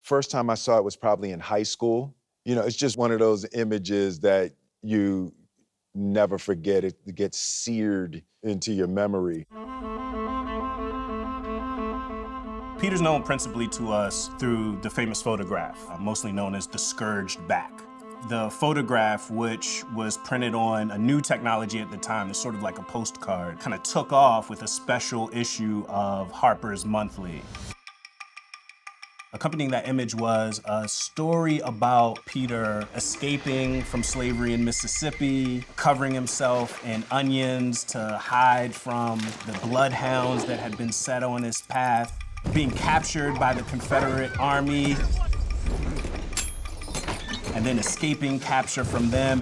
First time I saw it was probably in high school. You know, it's just one of those images that you never forget. It gets seared into your memory. Peter's known principally to us through the famous photograph, mostly known as the scourged back. The photograph, which was printed on a new technology at the time, it's sort of like a postcard, kind of took off with a special issue of Harper's Monthly. Accompanying that image was a story about Peter escaping from slavery in Mississippi, covering himself in onions to hide from the bloodhounds that had been set on his path, being captured by the Confederate Army, and then escaping capture from them.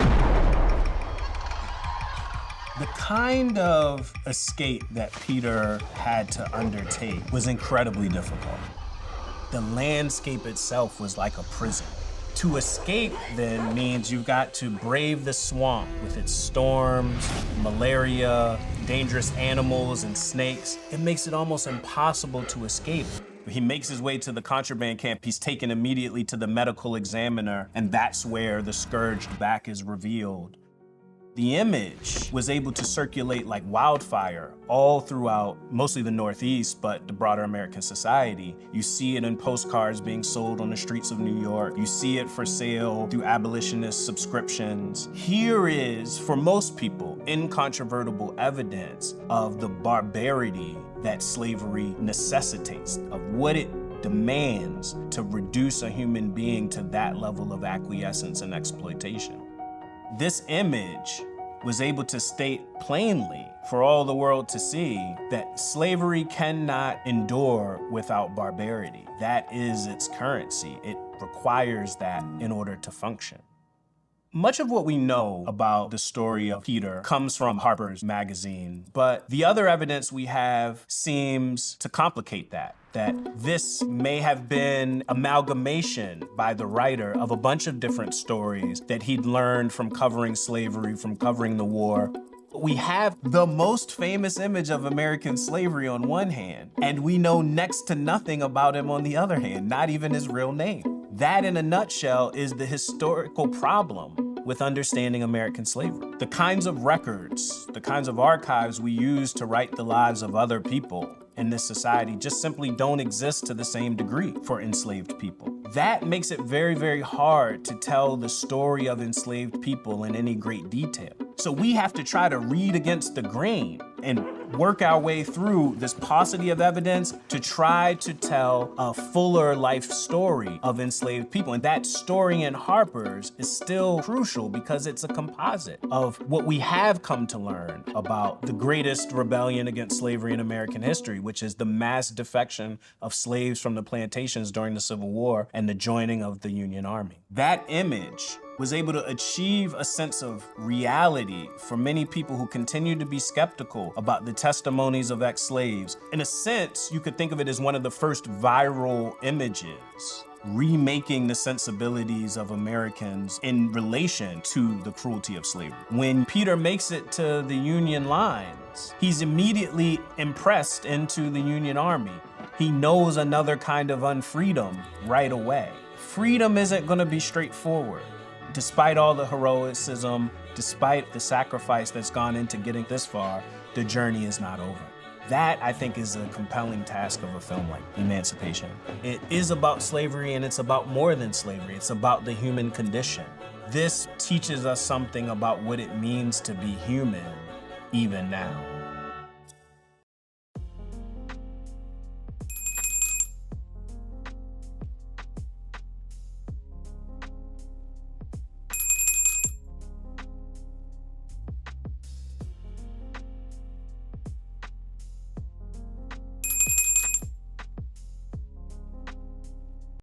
The kind of escape that Peter had to undertake was incredibly difficult. The landscape itself was like a prison. To escape, then, means you've got to brave the swamp with its storms, malaria, dangerous animals, and snakes. It makes it almost impossible to escape. He makes his way to the contraband camp. He's taken immediately to the medical examiner, and that's where the scourged back is revealed. The image was able to circulate like wildfire all throughout, mostly the Northeast, but the broader American society. You see it in postcards being sold on the streets of New York. You see it for sale through abolitionist subscriptions. Here is, for most people, incontrovertible evidence of the barbarity that slavery necessitates, of what it demands to reduce a human being to that level of acquiescence and exploitation. This image was able to state plainly for all the world to see that slavery cannot endure without barbarity. That is its currency. It requires that in order to function. Much of what we know about the story of Peter comes from Harper's Magazine, but the other evidence we have seems to complicate that this may have been amalgamation by the writer of a bunch of different stories that he'd learned from covering slavery, from covering the war. We have the most famous image of American slavery on one hand, and we know next to nothing about him on the other hand, not even his real name. That, in a nutshell, is the historical problem with understanding American slavery. The kinds of records, the kinds of archives we use to write the lives of other people in this society just simply don't exist to the same degree for enslaved people. That makes it very, very hard to tell the story of enslaved people in any great detail. So we have to try to read against the grain and work our way through this paucity of evidence to try to tell a fuller life story of enslaved people. And that story in Harper's is still crucial because it's a composite of what we have come to learn about the greatest rebellion against slavery in American history, which is the mass defection of slaves from the plantations during the Civil War and the joining of the Union Army. That image was able to achieve a sense of reality for many people who continue to be skeptical about the testimonies of ex-slaves. In a sense, you could think of it as one of the first viral images, remaking the sensibilities of Americans in relation to the cruelty of slavery. When Peter makes it to the Union lines, he's immediately impressed into the Union Army. He knows another kind of unfreedom right away. Freedom isn't gonna be straightforward. Despite all the heroicism, despite the sacrifice that's gone into getting this far, the journey is not over. That, I think, is a compelling task of a film like Emancipation. It is about slavery, and it's about more than slavery. It's about the human condition. This teaches us something about what it means to be human, even now.